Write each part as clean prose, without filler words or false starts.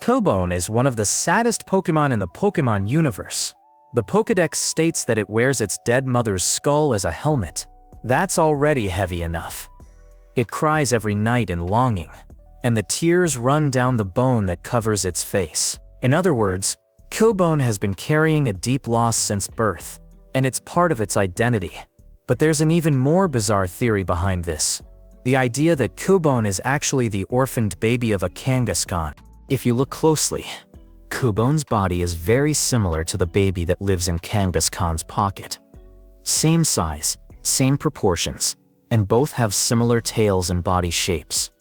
Cubone is one of the saddest Pokémon in the Pokémon universe. The Pokédex states that it wears its dead mother's skull as a helmet. That's already heavy enough. It cries every night in longing, and the tears run down the bone that covers its face. In other words, Cubone has been carrying a deep loss since birth, and it's part of its identity. But there's an even more bizarre theory behind this. The idea that Cubone is actually the orphaned baby of a Kangaskhan. If you look closely, Cubone's body is very similar to the baby that lives in Kangaskhan's pocket. Same size, same proportions, and both have similar tails and body shapes.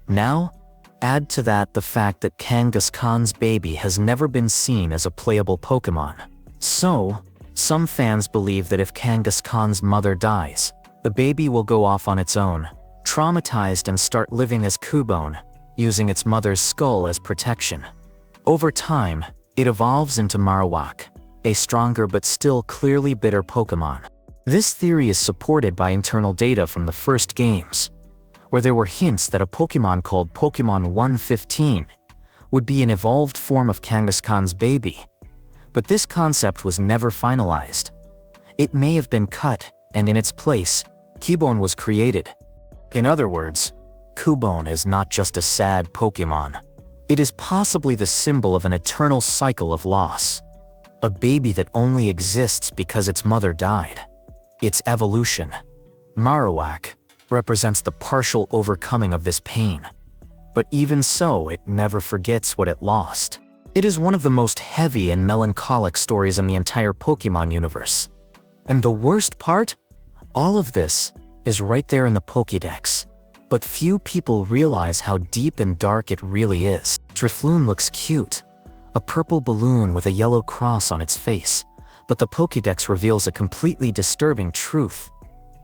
Now, add to that the fact that Kangaskhan's baby has never been seen as a playable Pokémon. So, some fans believe that if Kangaskhan's mother dies, the baby will go off on its own, traumatized, and start living as Cubone, using its mother's skull as protection. Over time, it evolves into Marowak, a stronger but still clearly bitter Pokémon. This theory is supported by internal data from the first games, where there were hints that a Pokémon called Pokémon 115 would be an evolved form of Kangaskhan's baby. But this concept was never finalized. It may have been cut, and in its place, Cubone was created. In other words, Cubone is not just a sad Pokémon. It is possibly the symbol of an eternal cycle of loss. A baby that only exists because its mother died. Its evolution, Marowak, represents the partial overcoming of this pain. But even so, it never forgets what it lost. It is one of the most heavy and melancholic stories in the entire Pokémon universe. And the worst part? All of this is right there in the Pokédex. But few people realize how deep and dark it really is. Drifloon looks cute, a purple balloon with a yellow cross on its face, but the Pokédex reveals a completely disturbing truth.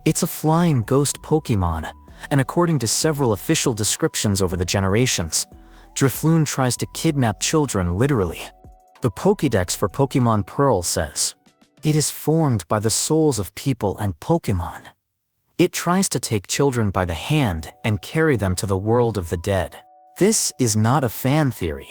It's a flying ghost Pokémon, and according to several official descriptions over the generations, Drifloon tries to kidnap children literally. The Pokédex for Pokémon Pearl says, "It is formed by the souls of people and Pokémon. It tries to take children by the hand and carry them to the world of the dead." This is not a fan theory.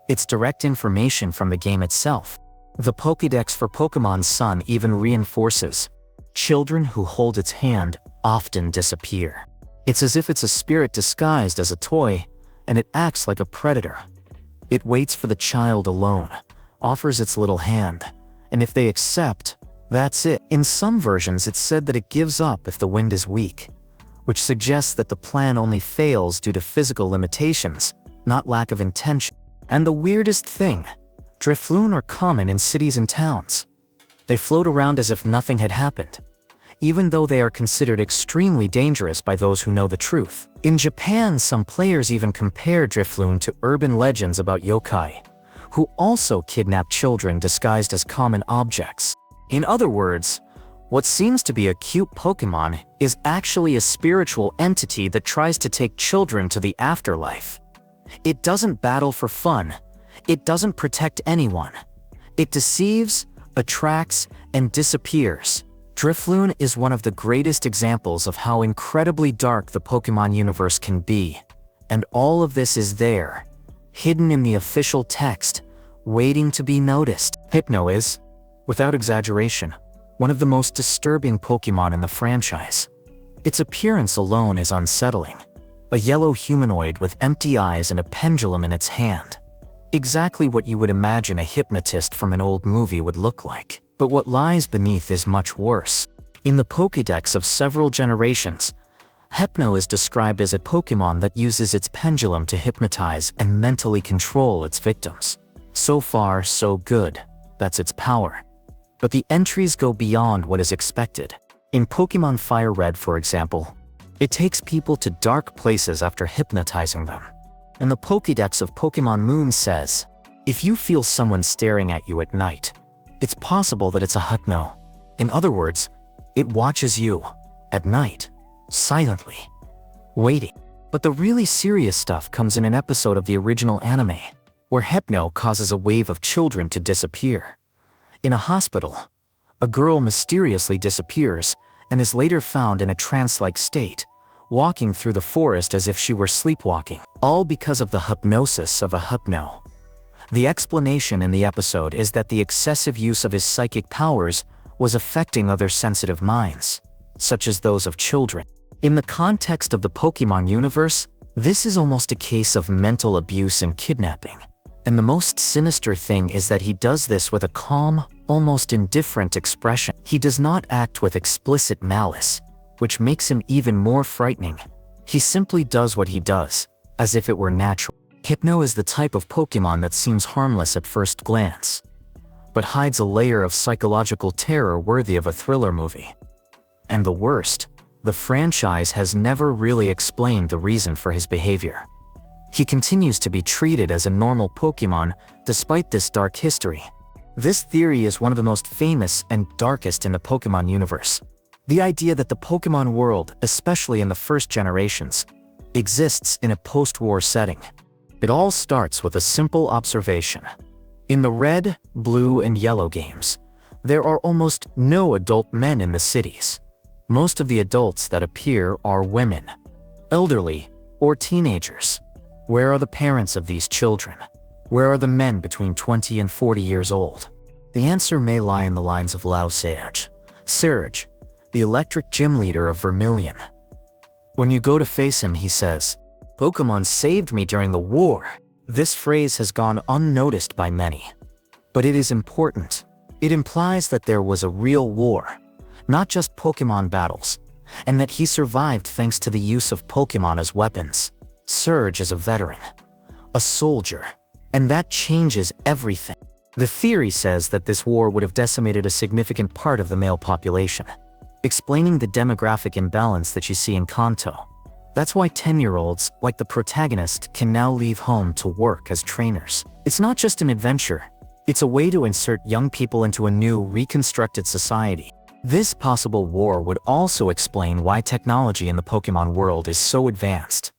It's direct information from the game itself. The Pokédex for Pokémon Sun even reinforces, children who hold its hand often disappear. It's as if it's a spirit disguised as a toy, and it acts like a predator. It waits for the child alone, offers its little hand, and if they accept, that's it. In some versions, it's said that it gives up if the wind is weak, which suggests that the plan only fails due to physical limitations, not lack of intention. And the weirdest thing, Drifloon are common in cities and towns. They float around as if nothing had happened, even though they are considered extremely dangerous by those who know the truth. In Japan, some players even compare Drifloon to urban legends about yokai, who also kidnap children disguised as common objects. In other words, what seems to be a cute Pokémon is actually a spiritual entity that tries to take children to the afterlife. It doesn't battle for fun. It doesn't protect anyone. It deceives, attracts, and disappears. Drifloon is one of the greatest examples of how incredibly dark the Pokémon universe can be. And all of this is there, hidden in the official text, waiting to be noticed. Hypno is, without exaggeration, one of the most disturbing Pokémon in the franchise. Its appearance alone is unsettling. A yellow humanoid with empty eyes and a pendulum in its hand. Exactly what you would imagine a hypnotist from an old movie would look like. But what lies beneath is much worse. In the Pokédex of several generations, Hypno is described as a Pokémon that uses its pendulum to hypnotize and mentally control its victims. So far, so good. That's its power. But the entries go beyond what is expected. In Pokémon Fire Red, for example, it takes people to dark places after hypnotizing them. And the Pokédex of Pokémon Moon says, if you feel someone staring at you at night, it's possible that it's a Hypno. In other words, it watches you, at night, silently, waiting. But the really serious stuff comes in an episode of the original anime, where Hypno causes a wave of children to disappear. In a hospital, a girl mysteriously disappears and is later found in a trance-like state, walking through the forest as if she were sleepwalking, all because of the hypnosis of a Hypno. The explanation in the episode is that the excessive use of his psychic powers was affecting other sensitive minds, such as those of children. In the context of the Pokémon universe, this is almost a case of mental abuse and kidnapping. And the most sinister thing is that he does this with a calm, almost indifferent expression. He does not act with explicit malice, which makes him even more frightening. He simply does what he does, as if it were natural. Hypno is the type of Pokémon that seems harmless at first glance, but hides a layer of psychological terror worthy of a thriller movie. And the worst, the franchise has never really explained the reason for his behavior. He continues to be treated as a normal Pokémon despite this dark history. This theory is one of the most famous and darkest in the Pokémon universe. The idea that the Pokémon world, especially in the first generations, exists in a post-war setting. It all starts with a simple observation. In the red, blue, and yellow games, there are almost no adult men in the cities. Most of the adults that appear are women, elderly, or teenagers. Where are the parents of these children? Where are the men between 20 and 40 years old? The answer may lie in the lines of Lao Serge, the electric gym leader of Vermilion. When you go to face him, he says, "Pokémon saved me during the war." This phrase has gone unnoticed by many. But it is important. It implies that there was a real war, not just Pokémon battles, and that he survived thanks to the use of Pokémon as weapons. Surge is a veteran, a soldier, and that changes everything. The theory says that this war would have decimated a significant part of the male population, explaining the demographic imbalance that you see in Kanto. That's why 10-year-olds, like the protagonist, can now leave home to work as trainers. It's not just an adventure, it's a way to insert young people into a new, reconstructed society. This possible war would also explain why technology in the Pokémon world is so advanced.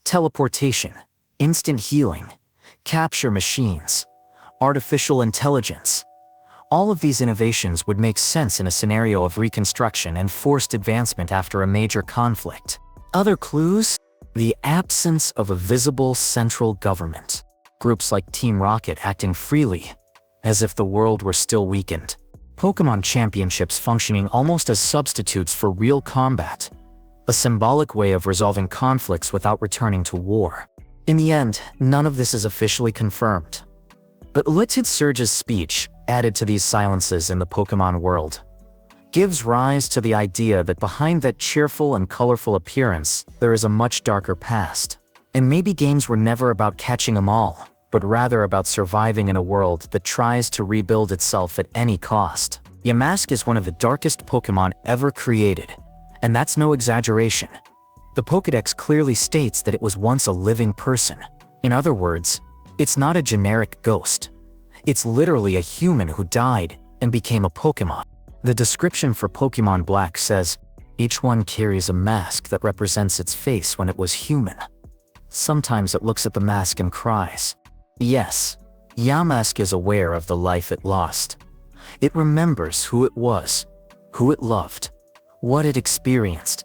Teleportation, instant healing, capture machines, artificial intelligence. All of these innovations would make sense in a scenario of reconstruction and forced advancement after a major conflict. Other clues? The absence of a visible central government. Groups like Team Rocket acting freely, as if the world were still weakened. Pokémon championships functioning almost as substitutes for real combat. A symbolic way of resolving conflicts without returning to war. In the end, none of this is officially confirmed. But Lieutenant Surge's speech, added to these silences in the Pokémon world, gives rise to the idea that behind that cheerful and colorful appearance, there is a much darker past. And maybe games were never about catching them all, but rather about surviving in a world that tries to rebuild itself at any cost. Yamask is one of the darkest Pokémon ever created. And that's no exaggeration. The Pokédex clearly states that it was once a living person. In other words, it's not a generic ghost. It's literally a human who died and became a Pokémon. The description for Pokémon Black says, each one carries a mask that represents its face when it was human. Sometimes it looks at the mask and cries. Yes, Yamask is aware of the life it lost. It remembers who it was, who it loved, what it experienced.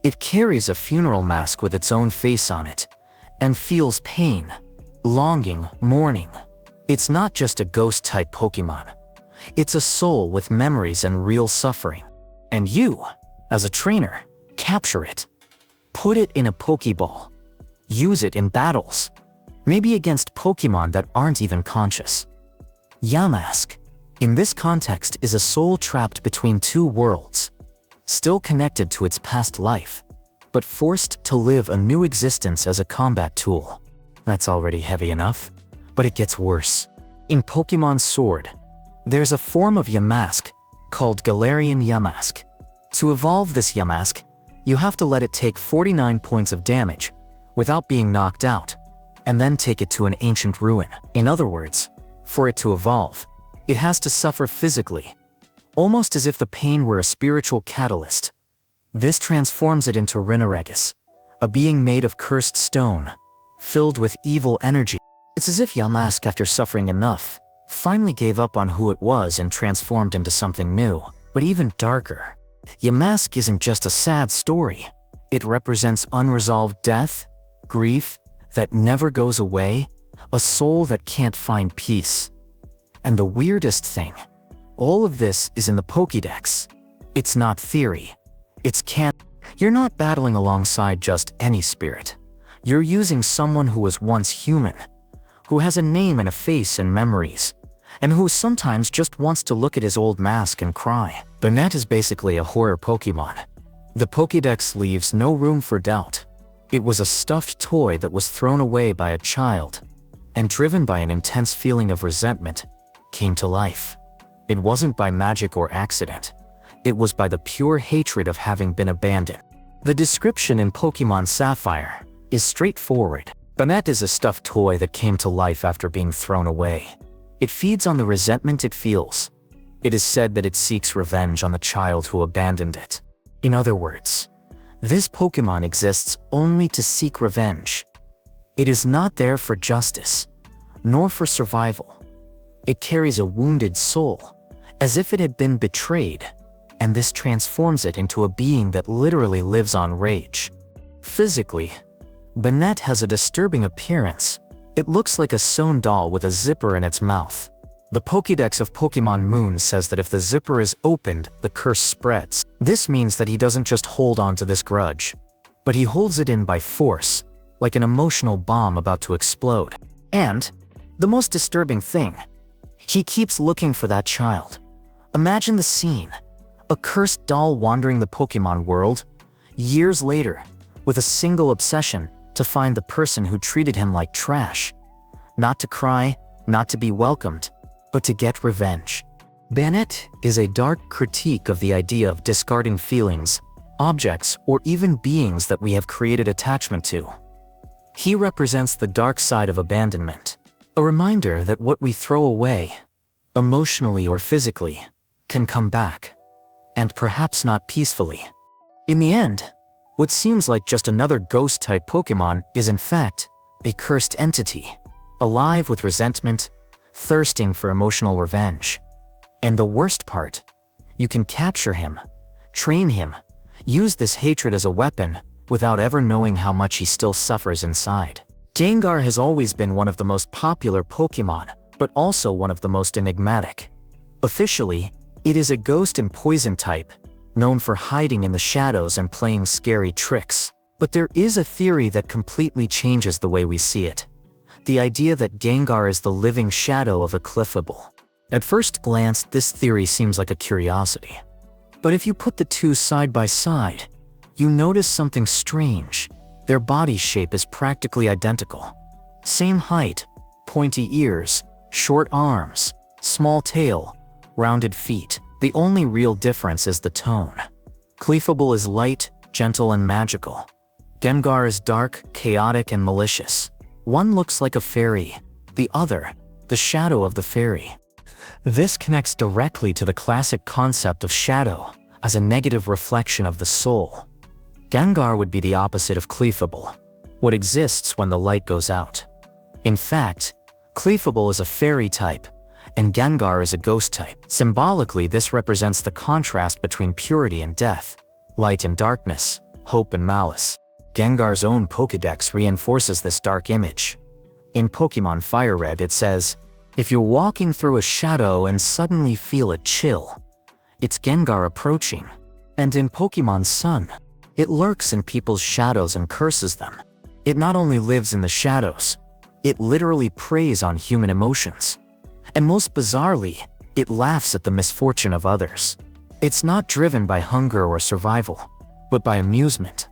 It carries a funeral mask with its own face on it, and feels pain, longing, mourning. It's not just a ghost-type Pokémon. It's a soul with memories and real suffering. And you, as a trainer, capture it. Put it in a Pokéball. Use it in battles. Maybe against Pokémon that aren't even conscious. Yamask, in this context, is a soul trapped between two worlds. Still connected to its past life, but forced to live a new existence as a combat tool. That's already heavy enough, but it gets worse. In Pokémon Sword, there's a form of Yamask called Galarian Yamask. To evolve this Yamask, you have to let it take 49 points of damage without being knocked out, and then take it to an ancient ruin. In other words, for it to evolve, it has to suffer physically, almost as if the pain were a spiritual catalyst. This transforms it into Rhinoragus, a being made of cursed stone, filled with evil energy. It's as if Yamask, after suffering enough, finally gave up on who it was and transformed into something new. But even darker, Yamask isn't just a sad story. It represents unresolved death, grief that never goes away, a soul that can't find peace. And the weirdest thing, all of this is in the Pokédex. It's not theory. It's canon. You're not battling alongside just any spirit. You're using someone who was once human, who has a name and a face and memories, and who sometimes just wants to look at his old mask and cry. Banette is basically a horror Pokémon. The Pokédex leaves no room for doubt. It was a stuffed toy that was thrown away by a child, and driven by an intense feeling of resentment, came to life. It wasn't by magic or accident. It was by the pure hatred of having been abandoned. The description in Pokémon Sapphire is straightforward. Banette is a stuffed toy that came to life after being thrown away. It feeds on the resentment it feels. It is said that it seeks revenge on the child who abandoned it. In other words, this Pokémon exists only to seek revenge. It is not there for justice, nor for survival. It carries a wounded soul, as if it had been betrayed, and this transforms it into a being that literally lives on rage. Physically, Banette has a disturbing appearance. It looks like a sewn doll with a zipper in its mouth. The Pokédex of Pokémon Moon says that if the zipper is opened, the curse spreads. This means that he doesn't just hold on to this grudge, but he holds it in by force, like an emotional bomb about to explode. And, the most disturbing thing, he keeps looking for that child. Imagine the scene. A cursed doll wandering the Pokémon world, years later, with a single obsession to find the person who treated him like trash. Not to cry, not to be welcomed, but to get revenge. Banette is a dark critique of the idea of discarding feelings, objects, or even beings that we have created attachment to. He represents the dark side of abandonment, a reminder that what we throw away, emotionally or physically, can come back, and perhaps not peacefully. In the end, what seems like just another ghost-type Pokémon is in fact a cursed entity, alive with resentment, thirsting for emotional revenge. And the worst part, you can capture him, train him, use this hatred as a weapon without ever knowing how much he still suffers inside. Gengar has always been one of the most popular Pokémon, but also one of the most enigmatic. Officially, it is a ghost and poison type, known for hiding in the shadows and playing scary tricks. But there is a theory that completely changes the way we see it. The idea that Gengar is the living shadow of a Clefable. At first glance, this theory seems like a curiosity. But if you put the two side by side, you notice something strange. Their body shape is practically identical. Same height, pointy ears, short arms, small tail, rounded feet. The only real difference is the tone. Clefable is light, gentle, and magical. Gengar is dark, chaotic, and malicious. One looks like a fairy, the other, the shadow of the fairy. This connects directly to the classic concept of shadow as a negative reflection of the soul. Gengar would be the opposite of Clefable, what exists when the light goes out. In fact, Clefable is a fairy type, and Gengar is a ghost type. Symbolically, this represents the contrast between purity and death, light and darkness, hope and malice. Gengar's own Pokédex reinforces this dark image. In Pokémon Fire Red, it says, if you're walking through a shadow and suddenly feel a chill, it's Gengar approaching. And in Pokémon Sun, it lurks in people's shadows and curses them. It not only lives in the shadows, it literally preys on human emotions. And most bizarrely, it laughs at the misfortune of others. It's not driven by hunger or survival, but by amusement.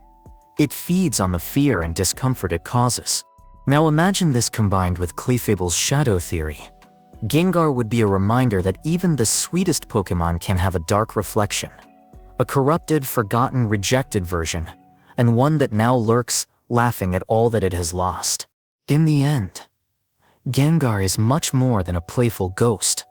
It feeds on the fear and discomfort it causes. Now imagine this combined with Clefable's shadow theory. Gengar would be a reminder that even the sweetest Pokémon can have a dark reflection. A corrupted, forgotten, rejected version, and one that now lurks, laughing at all that it has lost. In the end, Gengar is much more than a playful ghost.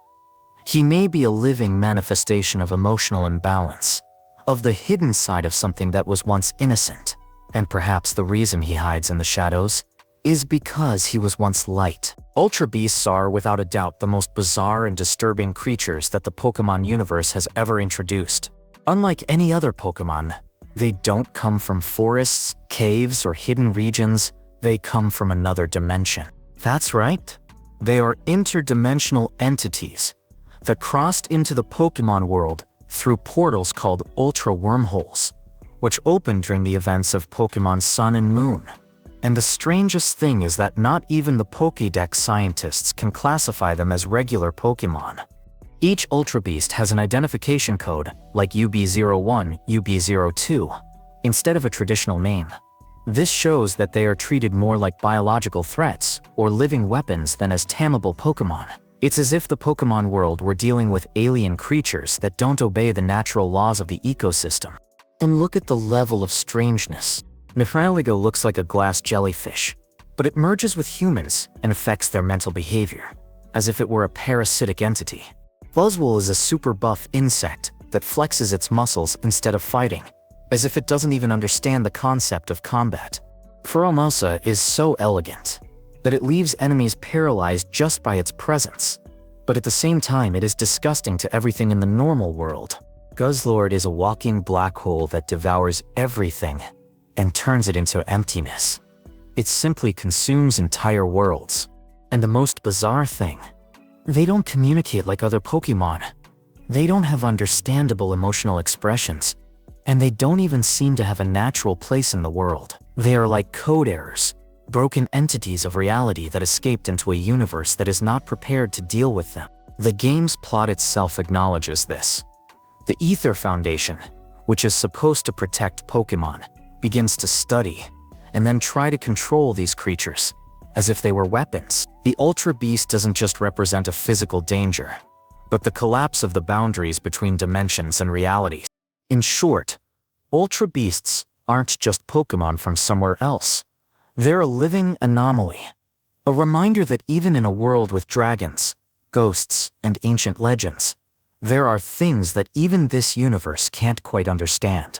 He may be a living manifestation of emotional imbalance, of the hidden side of something that was once innocent. And perhaps the reason he hides in the shadows is because he was once light. Ultra Beasts are, without a doubt, the most bizarre and disturbing creatures that the Pokémon universe has ever introduced. Unlike any other Pokémon, they don't come from forests, caves, or hidden regions. They come from another dimension. That's right. They are interdimensional entities that crossed into the Pokémon world through portals called Ultra Wormholes, which opened during the events of Pokémon Sun and Moon. And the strangest thing is that not even the Pokédex scientists can classify them as regular Pokémon. Each Ultra Beast has an identification code, like UB01, UB02, instead of a traditional name. This shows that they are treated more like biological threats or living weapons than as tameable Pokémon. It's as if the Pokémon world were dealing with alien creatures that don't obey the natural laws of the ecosystem. And look at the level of strangeness. Nifraligo looks like a glass jellyfish, but it merges with humans and affects their mental behavior, as if it were a parasitic entity. Buzzwole is a super buff insect that flexes its muscles instead of fighting, as if it doesn't even understand the concept of combat. Furamosa is so elegant that it leaves enemies paralyzed just by its presence, but at the same time it is disgusting to everything in the normal world. Guzzlord is a walking black hole that devours everything and turns it into emptiness. It simply consumes entire worlds. And the most bizarre thing, they don't communicate like other Pokémon. They don't have understandable emotional expressions, and they don't even seem to have a natural place in the world. They are like code errors, broken entities of reality that escaped into a universe that is not prepared to deal with them. The game's plot itself acknowledges this. The Ether Foundation, which is supposed to protect Pokémon, begins to study and then try to control these creatures, as if they were weapons. The Ultra Beast doesn't just represent a physical danger, but the collapse of the boundaries between dimensions and realities. In short, Ultra Beasts aren't just Pokémon from somewhere else. They're a living anomaly. A reminder that even in a world with dragons, ghosts, and ancient legends, there are things that even this universe can't quite understand.